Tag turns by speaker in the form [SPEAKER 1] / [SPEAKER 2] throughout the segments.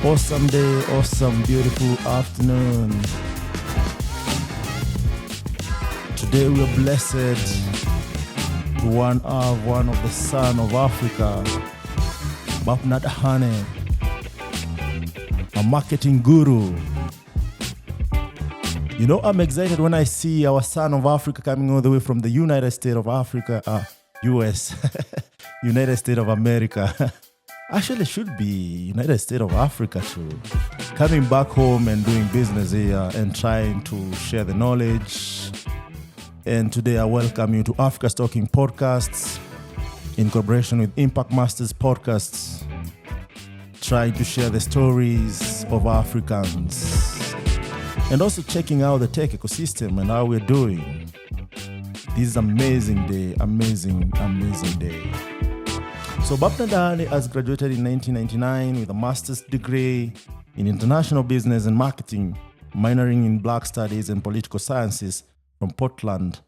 [SPEAKER 1] Awesome day, awesome, beautiful afternoon. Today we are blessed to one of the son of Africa, Bapna Dahane, a marketing guru. You know, I'm excited when I see our son of Africa coming all the way from the United States of Africa, US, United States of America. Actually, it should be United States of Africa too. Coming back home and doing business here and trying to share the knowledge. And today I welcome you to Africa's Talking Podcasts in collaboration with Impact Masters Podcasts, trying to share the stories of Africans and also checking out the tech ecosystem and how we're doing. This is amazing day, amazing day. So Bapna Dahane has graduated in 1999 with a master's degree in international business and marketing, minoring in Black Studies and political sciences from Portland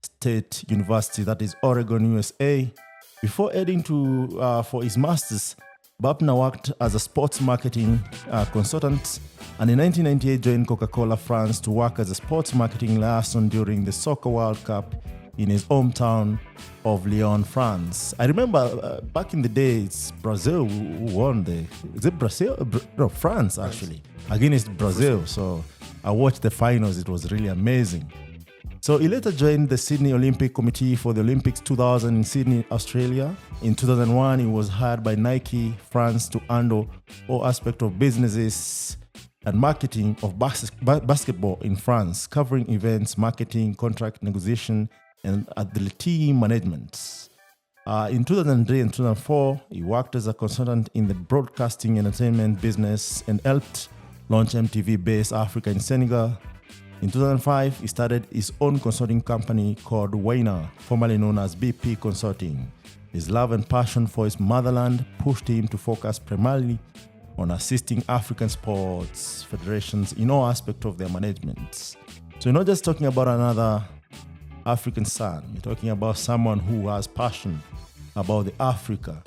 [SPEAKER 1] State University, that is Oregon, USA. Before heading for his master's, Bapna worked as a sports marketing consultant and in 1998 joined Coca-Cola France to work as a sports marketing liaison during the Soccer World Cup in his hometown of Lyon, France. I remember back in the day, it's Brazil who won is it Brazil? No, France actually, against Brazil. So I watched the finals, it was really amazing. So he later joined the Sydney Olympic Committee for the Olympics 2000 in Sydney, Australia. In 2001, he was hired by Nike France to handle all aspects of businesses and marketing of basketball in France, covering events, marketing, contract negotiation, and team management. In 2003 and 2004, he worked as a consultant in the broadcasting entertainment business and helped launch MTV-based Africa in Senegal. In 2005, he started his own consulting company called Weina, formerly known as BP Consulting. His love and passion for his motherland pushed him to focus primarily on assisting African sports federations in all aspects of their management. So you're not just talking about another African son, you're talking about someone who has passion about the Africa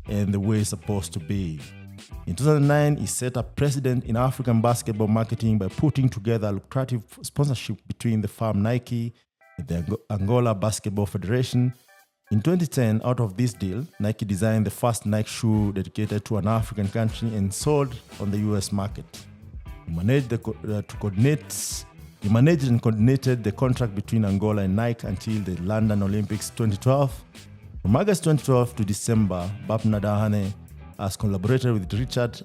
[SPEAKER 1] and the way it's supposed to be. In 2009, he set up precedent in African basketball marketing by putting together a lucrative sponsorship between the firm Nike and the Angola Basketball Federation. In 2010, out of this deal, Nike designed the first Nike shoe dedicated to an African country and sold on the US market. He managed and coordinated the contract between Angola and Nike until the London Olympics 2012. From August 2012 to December, Bapna Dahane has collaborated with Richard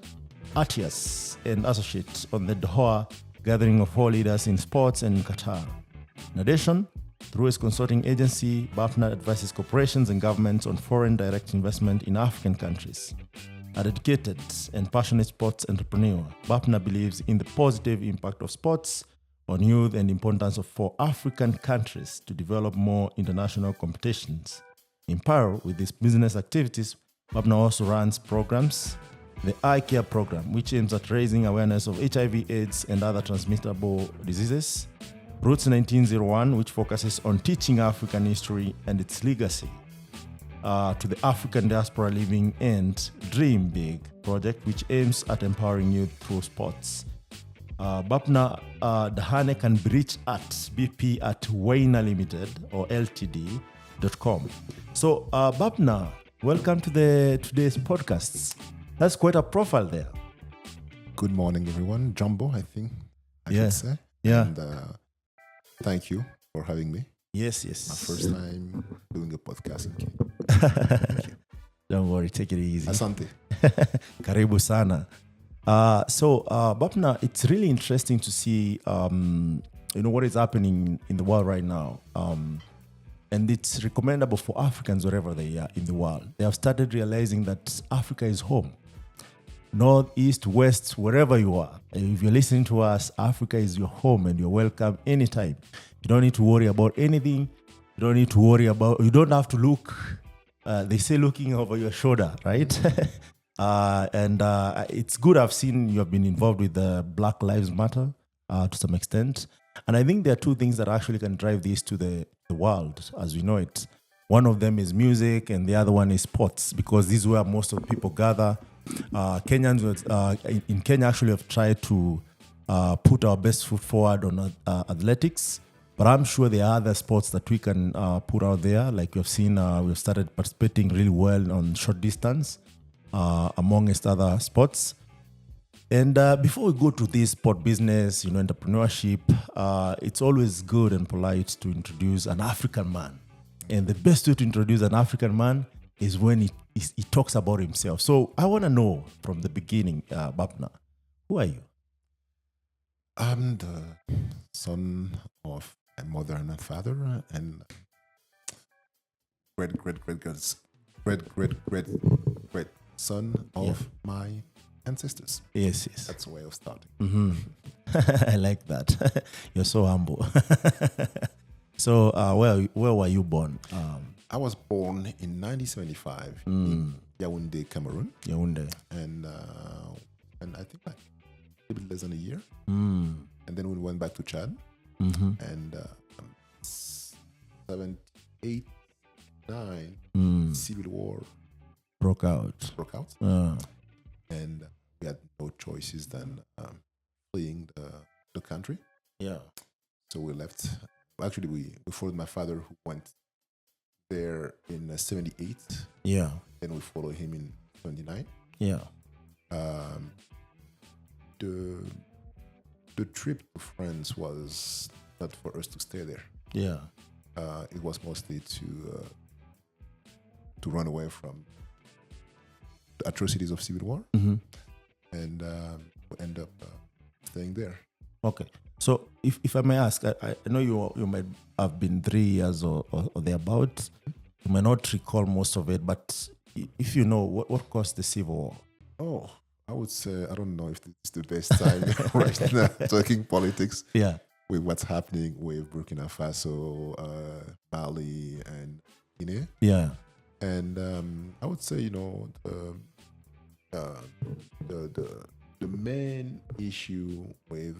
[SPEAKER 1] Attias and Associates on the Doha gathering of all leaders in sports and in Qatar. In addition, through his consulting agency, Bapna advises corporations and governments on foreign direct investment in African countries. A dedicated and passionate sports entrepreneur, Bapna believes in the positive impact of sports on youth and the importance for African countries to develop more international competitions. In parallel with these business activities, Bapna also runs programs, the Eye Care program, which aims at raising awareness of HIV, AIDS, and other transmittable diseases, Roots 1901, which focuses on teaching African history and its legacy, to the African Diaspora Living and Dream Big project, which aims at empowering youth through sports. Bapna Dahane can be reached at bp at Weina Limited or ltd.com. So Bapna, welcome to today's podcasts. That's quite a profile there.
[SPEAKER 2] Good morning, everyone. Jumbo, I think I should say.
[SPEAKER 1] Yeah.
[SPEAKER 2] And thank you for having me.
[SPEAKER 1] Yes.
[SPEAKER 2] My first time doing a podcast.
[SPEAKER 1] Thank you. Don't worry, take it easy.
[SPEAKER 2] Asante.
[SPEAKER 1] Karibu sana. So Bapna, it's really interesting to see what is happening in the world right now. And it's recommendable for Africans wherever they are in the world. They have started realizing that Africa is home. North, east, west, wherever you are. If you're listening to us, Africa is your home and you're welcome anytime. You don't need to worry about anything. You don't have to look. They say looking over your shoulder, right? And it's good. I've seen you have been involved with the Black Lives Matter to some extent. And I think there are two things that actually can drive this to the world as we know it. One of them is music and the other one is sports, because this is where most of the people gather Kenyans in Kenya actually have tried to put our best foot forward on athletics. But I'm sure there are other sports that we can put out there. Like we've seen, we've started participating really well on short distance, amongst other sports. And before we go to this sport business, entrepreneurship, it's always good and polite to introduce an African man. And the best way to introduce an African man is when he talks about himself. So I want to know from the beginning, Bapna, who are you?
[SPEAKER 2] I'm the son of a mother and a father, and great son of my ancestors.
[SPEAKER 1] Yes.
[SPEAKER 2] That's the way of starting.
[SPEAKER 1] Mm-hmm. I like that. You're so humble. So, where were you born?
[SPEAKER 2] I was born in 1975 in Yaoundé, Cameroon.
[SPEAKER 1] Yaoundé.
[SPEAKER 2] And I think like a bit less than a year.
[SPEAKER 1] Mm.
[SPEAKER 2] And then we went back to Chad.
[SPEAKER 1] Mm-hmm.
[SPEAKER 2] And 7, 8, 9, civil war
[SPEAKER 1] broke out.
[SPEAKER 2] And we had no choices than fleeing the country.
[SPEAKER 1] Yeah.
[SPEAKER 2] So we left. Actually, we followed my father, who went there in 78.
[SPEAKER 1] Yeah.
[SPEAKER 2] Then we followed him in 79.
[SPEAKER 1] Yeah.
[SPEAKER 2] The trip to France was not for us to stay there.
[SPEAKER 1] Yeah.
[SPEAKER 2] It was mostly to run away from the atrocities of civil war, and we end up staying there.
[SPEAKER 1] Okay. So if I may ask, I know you might have been 3 years or thereabouts. You might not recall most of it, but if you know, what caused the civil war?
[SPEAKER 2] Oh, I would say, I don't know if this is the best time right now talking politics.
[SPEAKER 1] Yeah.
[SPEAKER 2] With what's happening with Burkina Faso, Mali, and Guinea.
[SPEAKER 1] Yeah.
[SPEAKER 2] And I would say, the main issue with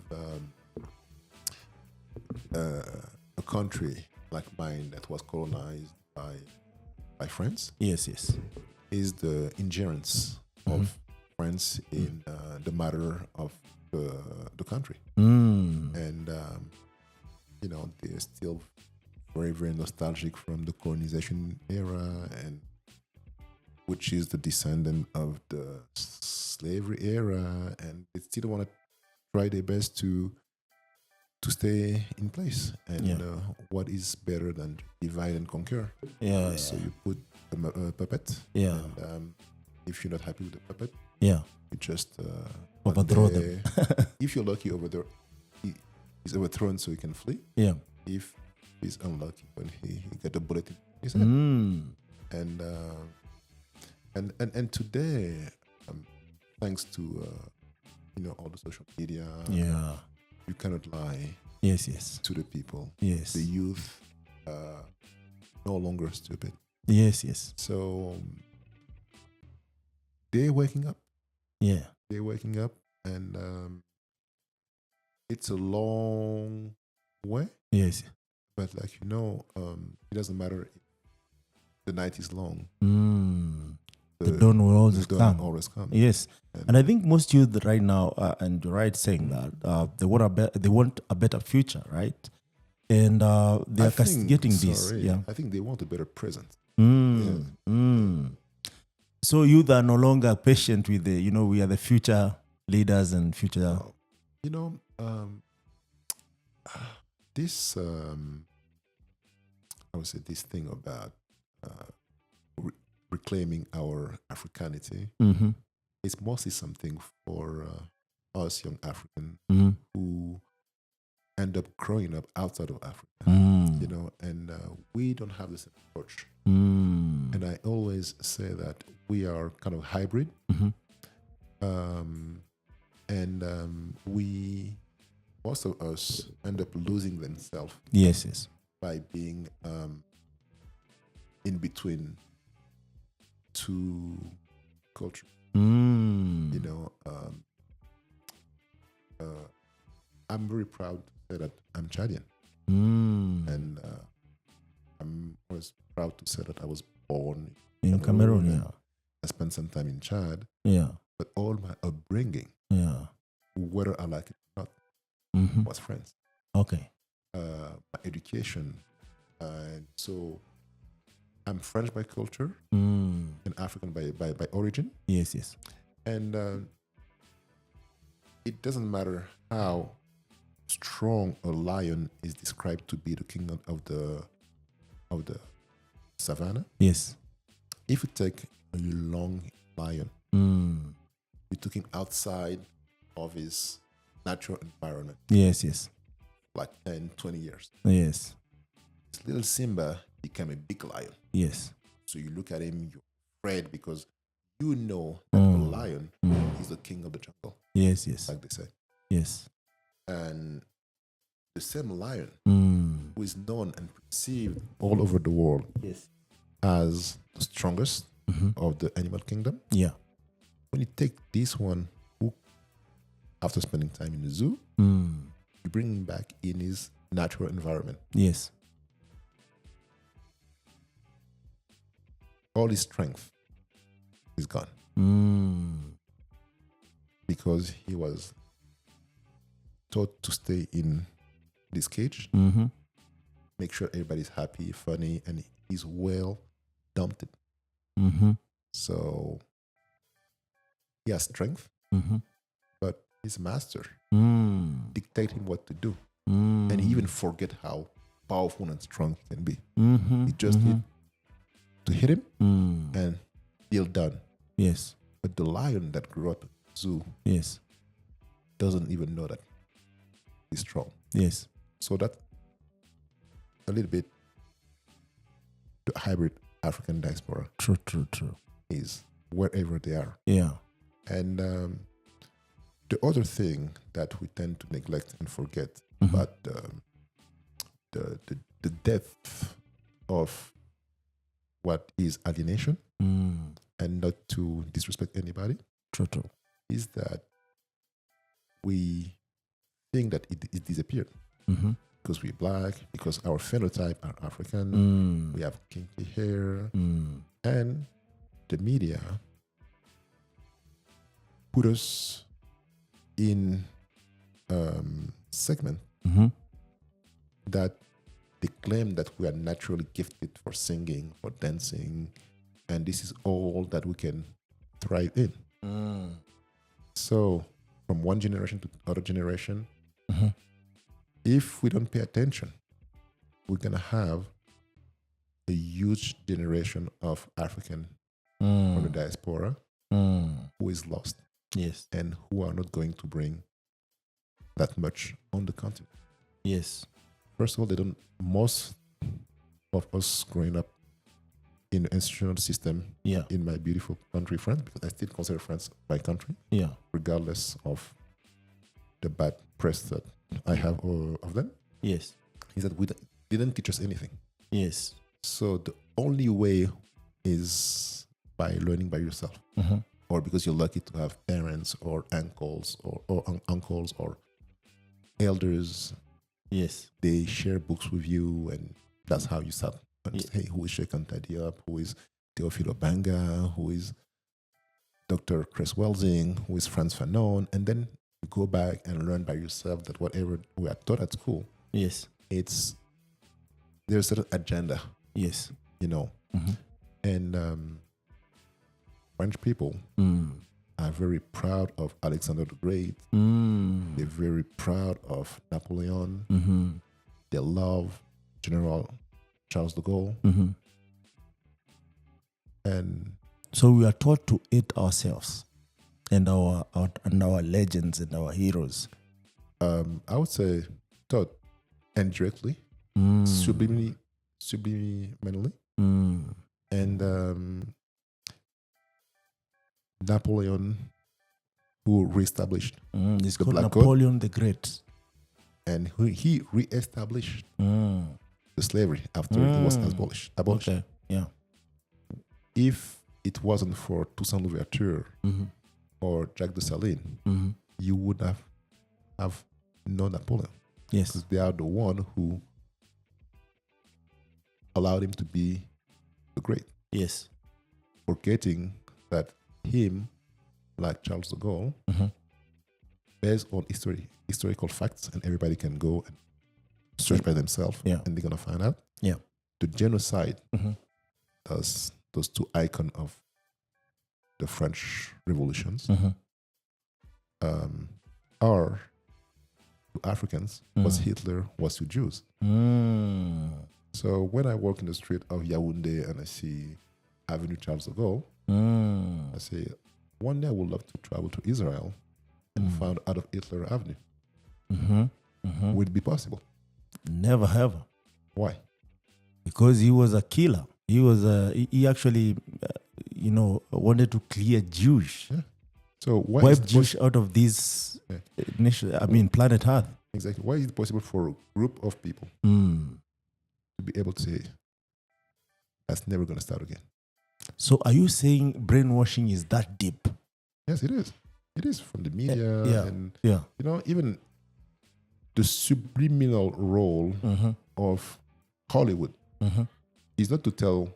[SPEAKER 2] a country like mine that was colonized by France.
[SPEAKER 1] Yes.
[SPEAKER 2] Is the ingerence of France in the matter of the country. And they're still very, very nostalgic from the colonization era, and which is the descendant of the slavery era, and they still want to try their best to stay in place. And what is better than divide and conquer? So you put a puppet.
[SPEAKER 1] Yeah.
[SPEAKER 2] And if you're not happy with the puppet,
[SPEAKER 1] you
[SPEAKER 2] just
[SPEAKER 1] overthrow them.
[SPEAKER 2] If you're lucky, he's overthrown so he can flee.
[SPEAKER 1] Yeah.
[SPEAKER 2] If he's unlucky, when he get a bullet in his head. And today, thanks to all the social media, you cannot lie.
[SPEAKER 1] Yes.
[SPEAKER 2] To the people.
[SPEAKER 1] Yes.
[SPEAKER 2] The youth no longer stupid.
[SPEAKER 1] Yes.
[SPEAKER 2] So they're waking up.
[SPEAKER 1] Yeah.
[SPEAKER 2] They're waking up, and it's a long way.
[SPEAKER 1] Yes.
[SPEAKER 2] But it doesn't matter if the night is long.
[SPEAKER 1] The dawn will always come. Yes. And I think most youth right now, and you're right saying that, they want a better future, right? And they're castigating this. Yeah.
[SPEAKER 2] I think they want a better present.
[SPEAKER 1] So youth are no longer patient with we are the future leaders and future.
[SPEAKER 2] This I would say this thing about reclaiming our Africanity is mostly something for us young African who end up growing up outside of Africa, and we don't have the same approach. And I always say that we are kind of hybrid, and most of us end up losing themselves.
[SPEAKER 1] Yes.
[SPEAKER 2] By being in between two cultures. I'm very proud to say that I'm Chadian. And I'm always proud to say that I was born
[SPEAKER 1] in Cameroon.
[SPEAKER 2] I spent some time in Chad,
[SPEAKER 1] Yeah.
[SPEAKER 2] but all my upbringing,
[SPEAKER 1] Yeah.
[SPEAKER 2] whether I like it or not,
[SPEAKER 1] Mm-hmm.
[SPEAKER 2] was France.
[SPEAKER 1] Okay.
[SPEAKER 2] My education, and so I'm French by culture and African by origin.
[SPEAKER 1] Yes, yes.
[SPEAKER 2] And it doesn't matter how strong a lion is described to be, the king of the savannah.
[SPEAKER 1] Yes.
[SPEAKER 2] If you take a long lion, you took him outside of his natural environment,
[SPEAKER 1] Yes, yes.
[SPEAKER 2] like 10, 20 years.
[SPEAKER 1] Yes.
[SPEAKER 2] This little Simba became a big lion.
[SPEAKER 1] Yes.
[SPEAKER 2] So you look at him, you're afraid because you know that the lion is the king of the jungle,
[SPEAKER 1] Yes, yes.
[SPEAKER 2] like they say.
[SPEAKER 1] Yes.
[SPEAKER 2] And the same lion,
[SPEAKER 1] Mm.
[SPEAKER 2] who is known and perceived all over the world
[SPEAKER 1] Yes.
[SPEAKER 2] as the strongest of the animal kingdom,
[SPEAKER 1] Yeah.
[SPEAKER 2] when you take this one, who, after spending time in the zoo, you bring him back in his natural environment,
[SPEAKER 1] Yes.
[SPEAKER 2] all his strength is gone because he was taught to stay in this cage, make sure everybody's happy, funny, and he's well dumped. So he has strength, but his master dictate him what to do, and he even forget how powerful and strong he can be. He just need to hit him and deal done.
[SPEAKER 1] Yes.
[SPEAKER 2] But the lion that grew up in the zoo
[SPEAKER 1] Yes.
[SPEAKER 2] doesn't even know that he's strong.
[SPEAKER 1] Yes.
[SPEAKER 2] So that a little bit the hybrid African diaspora
[SPEAKER 1] True, true, true.
[SPEAKER 2] is wherever they are.
[SPEAKER 1] Yeah.
[SPEAKER 2] And the other thing that we tend to neglect and forget about the depth of what is alienation, and not to disrespect anybody,
[SPEAKER 1] True, true.
[SPEAKER 2] is that we think that it disappeared because we're black, because our phenotype are African, we have kinky hair, and the media put us in segment that they claim that we are naturally gifted for singing, for dancing, and this is all that we can thrive in. So from one generation to other generation, if we don't pay attention, we're going to have a huge generation of African from the diaspora who is lost.
[SPEAKER 1] Yes.
[SPEAKER 2] And who are not going to bring that much on the continent.
[SPEAKER 1] Yes.
[SPEAKER 2] First of all, most of us growing up in the institutional system in my beautiful country, France, because I still consider France my country, regardless of the bad press that I have of them,
[SPEAKER 1] Yes.
[SPEAKER 2] is that we didn't teach us anything.
[SPEAKER 1] Yes.
[SPEAKER 2] So the only way is by learning by yourself. Or because you're lucky to have parents or uncles or uncles or elders.
[SPEAKER 1] Yes.
[SPEAKER 2] They share books with you, and that's how you start. Hey, who is Sheikh Attias? Who is Teofilo Banga? Who is Dr. Chris Welsing? Who is Franz Fanon? And then you go back and learn by yourself that whatever we are taught at school, there's a certain agenda.
[SPEAKER 1] Yes.
[SPEAKER 2] And French people are very proud of Alexander the Great. They're very proud of Napoleon. They love General Charles de Gaulle. And
[SPEAKER 1] so we are taught to hate ourselves and our legends and our heroes.
[SPEAKER 2] I would say taught indirectly, subliminally, and Napoleon, who reestablished
[SPEAKER 1] it's
[SPEAKER 2] the
[SPEAKER 1] called
[SPEAKER 2] Black
[SPEAKER 1] Napoleon the Great,
[SPEAKER 2] and he reestablished the slavery after it was abolished.
[SPEAKER 1] Okay. Yeah.
[SPEAKER 2] If it wasn't for Toussaint Louverture or Jacques Dessalines, you would have no Napoleon.
[SPEAKER 1] Yes,
[SPEAKER 2] because they are the one who allowed him to be the great.
[SPEAKER 1] Yes.
[SPEAKER 2] Forgetting that him, like Charles de Gaulle, based on historical facts, and everybody can go and search by themselves, and they're gonna find out.
[SPEAKER 1] Yeah.
[SPEAKER 2] The genocide, those two icons of the French revolutions, are to Africans what Hitler was to Jews. So when I walk in the street of Yaoundé and I see Avenue Charles de Gaulle, I say, one day I would love to travel to Israel and find out of Hitler Avenue. Would it be possible?
[SPEAKER 1] Never ever.
[SPEAKER 2] Why?
[SPEAKER 1] Because he was a killer. He actually, wanted to clear Jewish.
[SPEAKER 2] Yeah. So why
[SPEAKER 1] wipe Jewish out of this planet Earth.
[SPEAKER 2] Exactly. Why is it possible for a group of people to be able to say, that's never going to start again?
[SPEAKER 1] So are you saying brainwashing is that deep?
[SPEAKER 2] Yes, it is. It is from the media and even the subliminal role of Hollywood is not to tell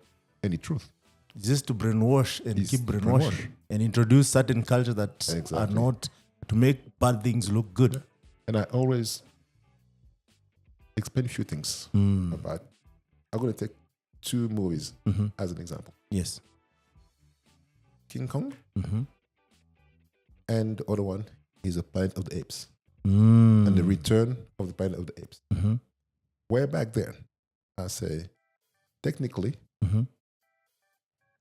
[SPEAKER 2] any truth.
[SPEAKER 1] It's just to brainwash and keep brainwashing and introduce certain cultures that are not to make bad things look good.
[SPEAKER 2] Yeah. And I always explain a few things about. I'm going to take two movies as an example.
[SPEAKER 1] Yes.
[SPEAKER 2] King Kong and the other one is a Planet of the Apes.
[SPEAKER 1] And
[SPEAKER 2] the Return of the Planet of the Apes. Way back then, I say, technically,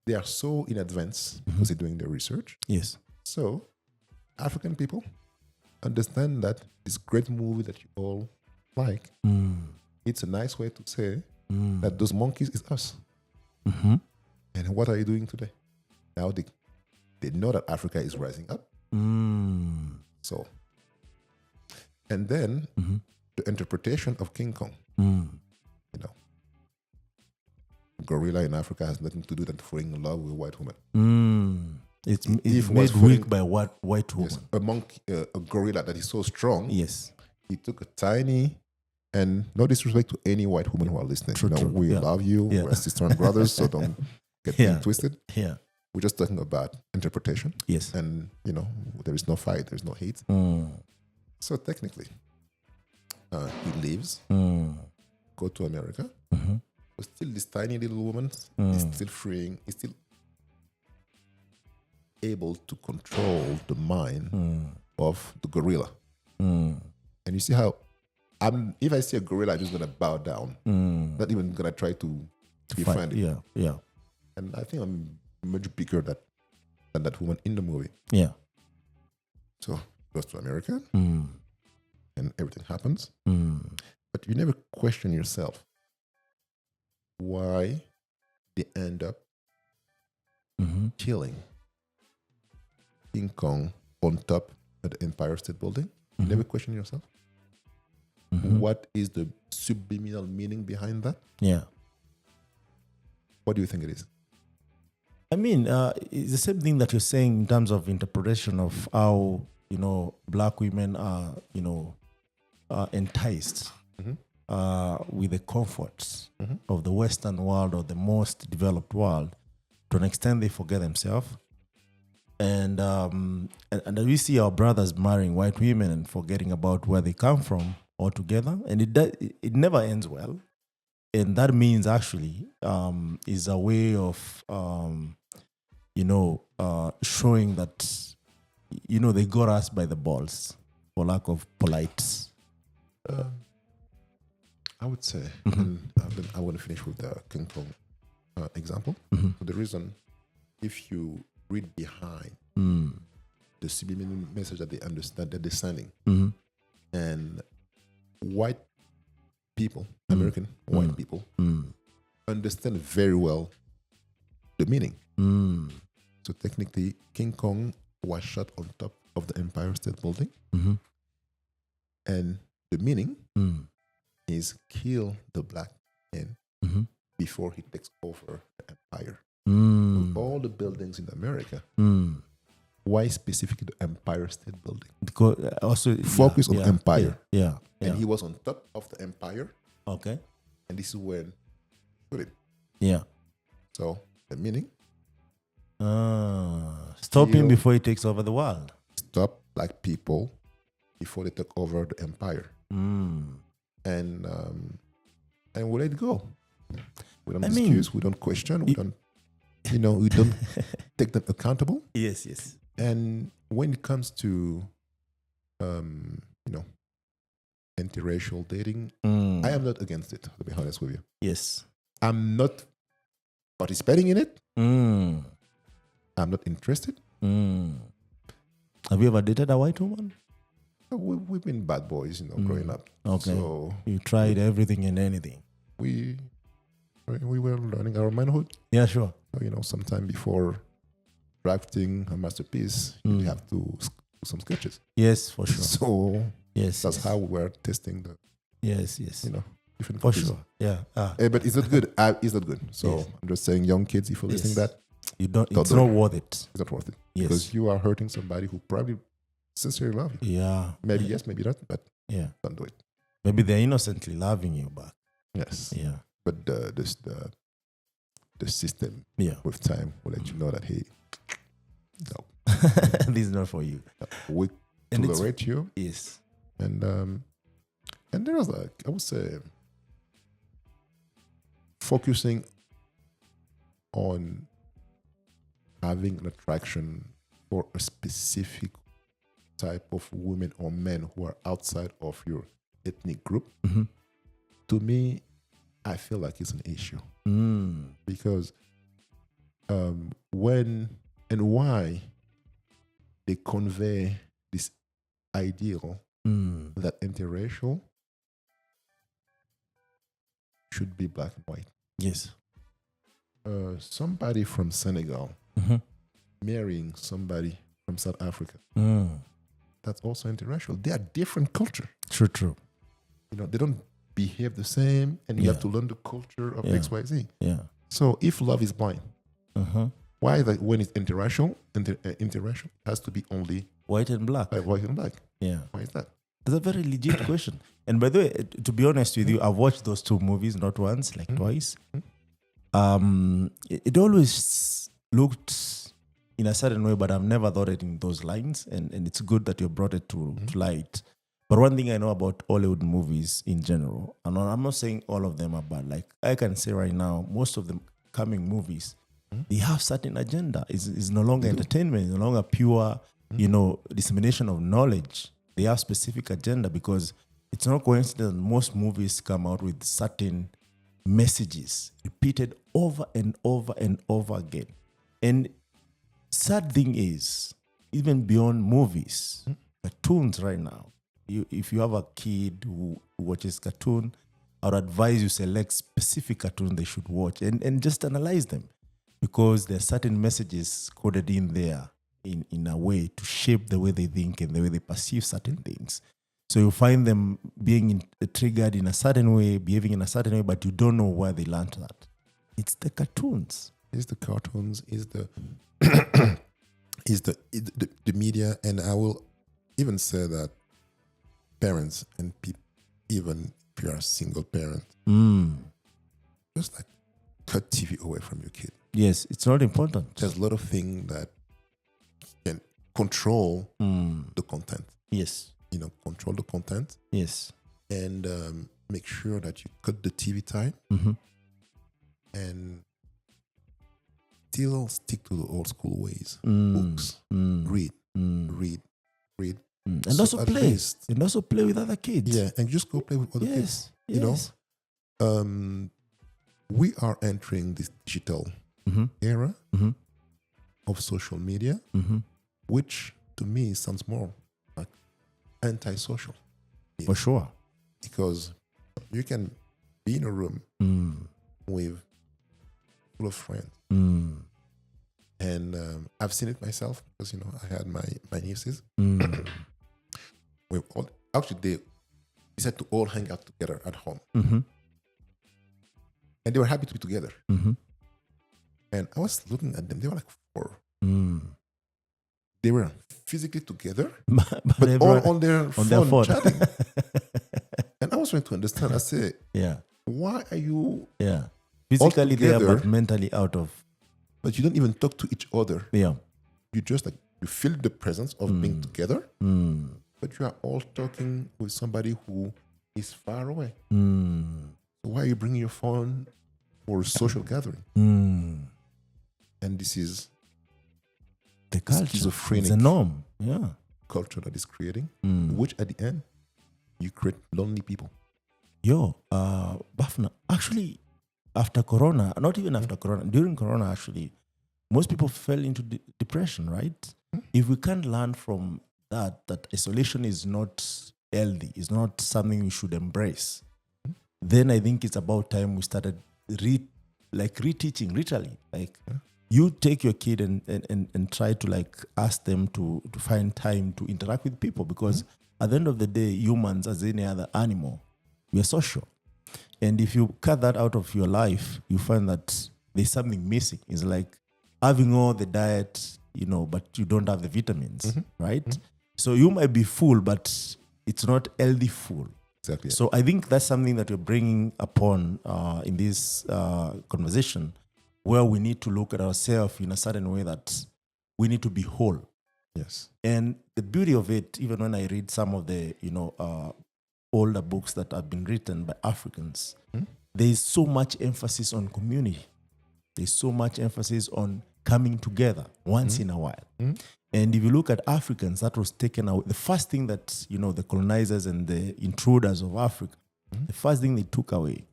[SPEAKER 2] they are so in advance because they're doing their research.
[SPEAKER 1] Yes.
[SPEAKER 2] So, African people understand that this great movie that you all like, it's a nice way to say that those monkeys is us. And what are you doing today? Now they know that Africa is rising up. So, and then the interpretation of King Kong, gorilla in Africa has nothing to do than falling in love with a white woman.
[SPEAKER 1] It's made weak by what white woman?
[SPEAKER 2] Yes, a monkey, a gorilla that is so strong.
[SPEAKER 1] Yes,
[SPEAKER 2] he took a tiny, and no disrespect to any white woman who are listening.
[SPEAKER 1] True.
[SPEAKER 2] We love you, we're sisters and brothers, so don't get me twisted.
[SPEAKER 1] Yeah,
[SPEAKER 2] we're just talking about interpretation.
[SPEAKER 1] Yes,
[SPEAKER 2] and there is no fight, there's no hate. So technically, he leaves, go to America. But still, this tiny little woman is still freeing, is still able to control the mind of the gorilla. And you see how, if I see a gorilla, I'm just going to bow down. Not even going to try to defend it.
[SPEAKER 1] Yeah.
[SPEAKER 2] And I think I'm much bigger than that woman in the movie.
[SPEAKER 1] Yeah.
[SPEAKER 2] So, goes to America, and everything happens. But you never question yourself why they end up killing King Kong on top of the Empire State Building. You never question yourself. What is the subliminal meaning behind that?
[SPEAKER 1] Yeah.
[SPEAKER 2] What do you think it is?
[SPEAKER 1] I mean, it's the same thing that you're saying in terms of interpretation of how, black women are, enticed with the comforts of the Western world or the most developed world. To an extent, they forget themselves. And we see our brothers marrying white women and forgetting about where they come from altogether. And it never ends well. And that means actually is a way of, showing that, they got us by the balls, for lack of polite.
[SPEAKER 2] I would say, and I want to finish with the King Kong example. So the reason, if you read behind the subliminal message that they understand, that they're sending, and white people, American white people, understand very well the meaning. So technically, King Kong was shot on top of the Empire State Building, and the meaning is kill the black man before he takes over the empire. All the buildings in America. Why specifically the Empire State Building?
[SPEAKER 1] Because also
[SPEAKER 2] focus on empire.
[SPEAKER 1] Yeah.
[SPEAKER 2] And he was on top of the empire.
[SPEAKER 1] Okay.
[SPEAKER 2] And this is when put it.
[SPEAKER 1] Yeah.
[SPEAKER 2] So the meaning,
[SPEAKER 1] Stop him
[SPEAKER 2] Kill-
[SPEAKER 1] before he takes over the world.
[SPEAKER 2] Stop black people before they take over the empire. And we let it go. We don't excuse, we don't question, we don't take them accountable.
[SPEAKER 1] Yes, yes.
[SPEAKER 2] And when it comes to interracial dating, I am not against it, to be honest with you.
[SPEAKER 1] Yes.
[SPEAKER 2] I'm not participating in it. I'm not interested.
[SPEAKER 1] Have you ever dated a white woman?
[SPEAKER 2] We've been bad boys, growing up.
[SPEAKER 1] Okay.
[SPEAKER 2] So
[SPEAKER 1] you tried everything and anything.
[SPEAKER 2] we were learning our manhood.
[SPEAKER 1] Yeah, sure.
[SPEAKER 2] So, sometime before drafting a masterpiece, you have to do some sketches.
[SPEAKER 1] Yes, for sure.
[SPEAKER 2] So
[SPEAKER 1] Yes.
[SPEAKER 2] that's how we were testing the,
[SPEAKER 1] Yes.
[SPEAKER 2] different
[SPEAKER 1] For
[SPEAKER 2] copies.
[SPEAKER 1] sure. Yeah.
[SPEAKER 2] But it's not good. It's not good. So
[SPEAKER 1] Yes.
[SPEAKER 2] I'm just saying, young kids, if you're listening to that,
[SPEAKER 1] It's
[SPEAKER 2] do
[SPEAKER 1] not
[SPEAKER 2] it.
[SPEAKER 1] worth it.
[SPEAKER 2] it's not worth it.
[SPEAKER 1] Yes.
[SPEAKER 2] Because you are hurting somebody who probably sincerely love you.
[SPEAKER 1] Yeah.
[SPEAKER 2] Maybe yes, maybe not, but
[SPEAKER 1] Yeah.
[SPEAKER 2] don't do it.
[SPEAKER 1] Maybe they're innocently loving you back.
[SPEAKER 2] Yes.
[SPEAKER 1] Yeah.
[SPEAKER 2] But the system
[SPEAKER 1] Yeah.
[SPEAKER 2] with time will let you know that, hey, no,
[SPEAKER 1] This is not for you.
[SPEAKER 2] we
[SPEAKER 1] And it's-
[SPEAKER 2] tolerate you.
[SPEAKER 1] Yes.
[SPEAKER 2] And there was, I would say, focusing on having an attraction for a specific type of women or men who are outside of your ethnic group.
[SPEAKER 1] Mhm.
[SPEAKER 2] To me, I feel like it's an issue because when and why they convey this ideal that interracial should be black and white.
[SPEAKER 1] Yes.
[SPEAKER 2] Somebody from Senegal
[SPEAKER 1] Mhm.
[SPEAKER 2] marrying somebody from South Africa, that's also interracial. They are different culture.
[SPEAKER 1] True.
[SPEAKER 2] They don't behave the same, and you
[SPEAKER 1] Yeah.
[SPEAKER 2] have to learn the culture of
[SPEAKER 1] Yeah.
[SPEAKER 2] XYZ.
[SPEAKER 1] Yeah.
[SPEAKER 2] So if love is blind,
[SPEAKER 1] Uh-huh.
[SPEAKER 2] why that when it's interracial, interracial has to be only
[SPEAKER 1] White and black.
[SPEAKER 2] white and black?
[SPEAKER 1] Yeah.
[SPEAKER 2] Why is that?
[SPEAKER 1] That's a very legit question. And by the way, to be honest with you, I've watched those two movies not once, like twice. It always looked in a certain way, but I've never thought it in those lines. And it's good that you brought it to light. But one thing I know about Hollywood movies in general, and I'm not saying all of them are bad. Like I can say right now, most of the coming movies, they have certain agenda. It's no longer entertainment. It's no longer pure, dissemination of knowledge. They have specific agenda because it's not coincidence. Most movies come out with certain messages repeated over and over and over again. And sad thing is, even beyond movies, cartoons right now. If you have a kid who watches cartoon, I would advise you select specific cartoon they should watch and just analyze them, because there are certain messages coded in there in a way to shape the way they think and the way they perceive certain things. So you find them being triggered in a certain way, behaving in a certain way, but you don't know where they learned that. It's the cartoons.
[SPEAKER 2] It's the cartoons, is the is the media, and I will even say that parents and even if you're a single parent, just like cut TV away from your kid.
[SPEAKER 1] Yes, it's not important.
[SPEAKER 2] There's a lot of things that can control the content.
[SPEAKER 1] Yes.
[SPEAKER 2] Control the content
[SPEAKER 1] Yes.
[SPEAKER 2] and make sure that you cut the TV time and still stick to the old school ways. Books, read.
[SPEAKER 1] And
[SPEAKER 2] So
[SPEAKER 1] also
[SPEAKER 2] at
[SPEAKER 1] play.
[SPEAKER 2] least-
[SPEAKER 1] And also play with other kids.
[SPEAKER 2] Yeah, and just go play with other kids.
[SPEAKER 1] Yes.
[SPEAKER 2] We are entering this digital era of social media, which to me sounds more like antisocial.
[SPEAKER 1] For sure.
[SPEAKER 2] Because you can be in a room with full of friends. And I've seen it myself because, I had my nieces. We've all, actually, they decided to all hang out together at home. And they were happy to be together. And I was looking at them. They were like 4. They were physically together, but all on their phone chatting. And I was trying to understand. I said,
[SPEAKER 1] yeah.
[SPEAKER 2] why are you
[SPEAKER 1] Yeah. Physically there,
[SPEAKER 2] together,
[SPEAKER 1] but mentally out of
[SPEAKER 2] but you don't even talk to each other.
[SPEAKER 1] Yeah.
[SPEAKER 2] You just like you feel the presence of being together, but you are all talking with somebody who is far away. So why are you bringing your phone for a social gathering? And this is
[SPEAKER 1] the culture.
[SPEAKER 2] Schizophrenic.
[SPEAKER 1] It's a norm. Yeah.
[SPEAKER 2] Culture that is creating, which at the end you create lonely people.
[SPEAKER 1] Yo, Bapna, actually, after Corona, not even after Corona, during Corona, actually, most people fell into depression, right? If we can't learn from that isolation is not healthy, is not something we should embrace, then I think it's about time we started reteaching, literally. Like, you take your kid and try to like ask them to find time to interact with people, because at the end of the day, humans, as any other animal, we are social. And if you cut that out of your life, you find that there's something missing. It's like having all the diet, but you don't have the vitamins, right? So you might be full, but it's not healthy full.
[SPEAKER 2] Exactly.
[SPEAKER 1] So I think that's something that you're bringing upon in this conversation, where we need to look at ourselves in a certain way that we need to be whole.
[SPEAKER 2] Yes.
[SPEAKER 1] And the beauty of it, even when I read some of the, older books that have been written by Africans, there is so much emphasis on community. There's so much emphasis on coming together once in a while. And if you look at Africans, that was taken away. The first thing that, the colonizers and the intruders of Africa, the first thing they took away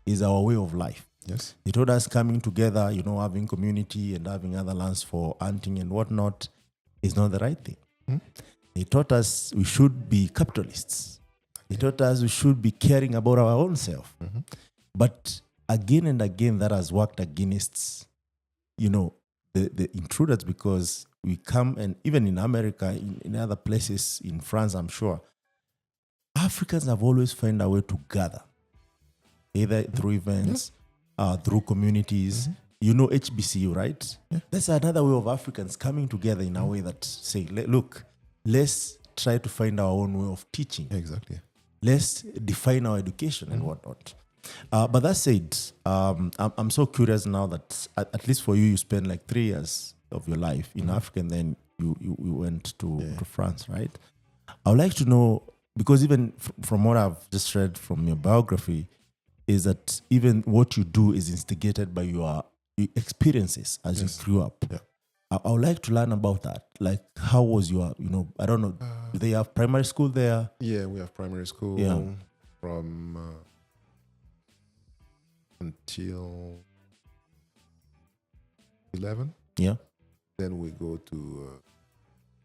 [SPEAKER 1] is our way of life.
[SPEAKER 2] Yes.
[SPEAKER 1] They told us coming together, having community and having other lands for hunting and whatnot is not the right thing. They taught us we should be capitalists. They taught us we should be caring about our own self. But again and again, that has worked against, the intruders, because we come, and even in America, in other places, in France, I'm sure, Africans have always found a way to gather, either through events, through communities. HBCU, right? Yeah. That's another way of Africans coming together in a way that say, look, let's try to find our own way of teaching.
[SPEAKER 2] Exactly.
[SPEAKER 1] Let's define our education and whatnot. But that said, I'm so curious now that at least for you, you spent like 3 years of your life in Africa, and then you went to France, right? I would like to know, because even from what I've just read from your biography, is that even what you do is instigated by your experiences as you grew up.
[SPEAKER 2] Yeah.
[SPEAKER 1] I would like to learn about that. Like, how was your, I don't know, do they have primary school there?
[SPEAKER 2] Yeah, we have primary school from until 11.
[SPEAKER 1] Yeah.
[SPEAKER 2] Then we go to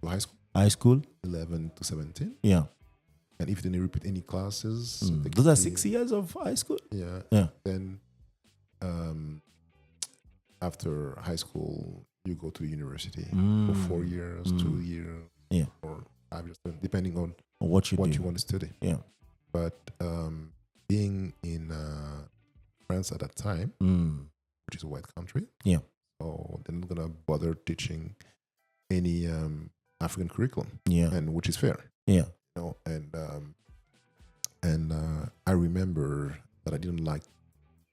[SPEAKER 2] high school.
[SPEAKER 1] High school?
[SPEAKER 2] 11 to 17.
[SPEAKER 1] Yeah.
[SPEAKER 2] And if they didn't repeat any classes.
[SPEAKER 1] Those are 6 years of high school?
[SPEAKER 2] Yeah.
[SPEAKER 1] Yeah.
[SPEAKER 2] Then after high school, you go to university for 4 years, 2 years, or 5 years, depending on
[SPEAKER 1] what you
[SPEAKER 2] want to study.
[SPEAKER 1] Yeah.
[SPEAKER 2] But being in France at that time, which is a white country, so they're not gonna bother teaching any African curriculum, and which is fair, and I remember that I didn't like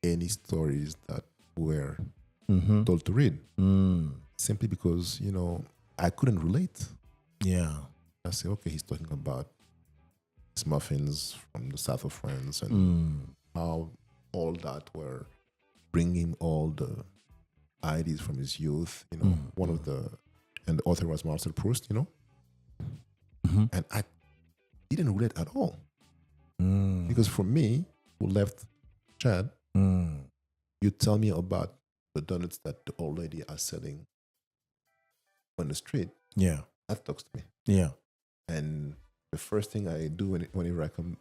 [SPEAKER 2] any stories that were told to read, simply because I couldn't relate.
[SPEAKER 1] Yeah,
[SPEAKER 2] I say, okay, he's talking about his muffins from the south of France and how all that were bringing all the ideas from his youth. One of the author was Marcel Proust. And I didn't relate at all, because for me, who left Chad, you tell me about the donuts that the old lady are selling on the street.
[SPEAKER 1] Yeah,
[SPEAKER 2] that talks to me.
[SPEAKER 1] Yeah,
[SPEAKER 2] and the first thing I do whenever I can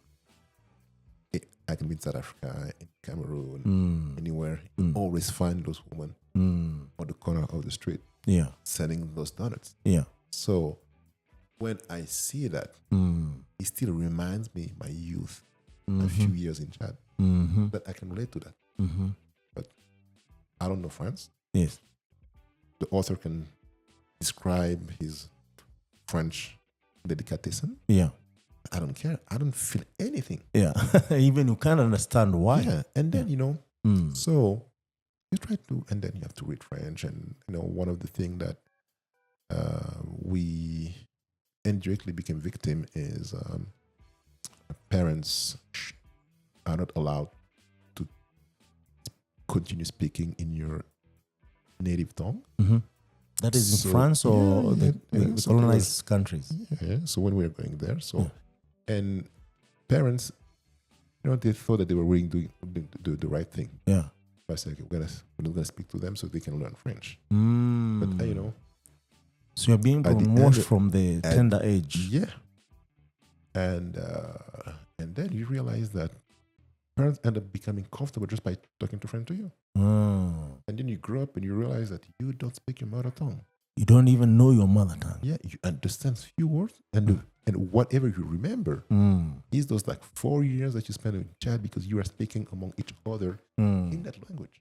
[SPEAKER 2] be in South Africa, in Cameroon, anywhere, you always find those women on the corner of the street, selling those donuts.
[SPEAKER 1] Yeah.
[SPEAKER 2] So when I see that, it still reminds me my youth, a few years in Chad, that I can relate to that. But I don't know France.
[SPEAKER 1] Yes.
[SPEAKER 2] The author can describe his French delicatessen.
[SPEAKER 1] Yeah.
[SPEAKER 2] I don't care. I don't feel anything.
[SPEAKER 1] Yeah. Even you can't understand why.
[SPEAKER 2] Yeah. And then, so you try to, and then you have to read French. And one of the things that we indirectly became victim is parents are not allowed to continue speaking in your native tongue.
[SPEAKER 1] Mm-hmm. That is in France or the colonized countries?
[SPEAKER 2] Yeah, so when we were going there, and parents, they thought that they were really doing the right thing.
[SPEAKER 1] Yeah.
[SPEAKER 2] So I said, okay, we're not gonna speak to them so they can learn French.
[SPEAKER 1] Mm.
[SPEAKER 2] But
[SPEAKER 1] so you're being brainwashed from the tender age.
[SPEAKER 2] Yeah. And then you realize that parents end up becoming comfortable just by talking to friends to you. And then you grow up and you realize that you don't speak your mother tongue.
[SPEAKER 1] You don't even know your mother tongue.
[SPEAKER 2] Yeah, you understand few words and whatever you remember is those like 4 years that you spend with child because you are speaking among each other in that language.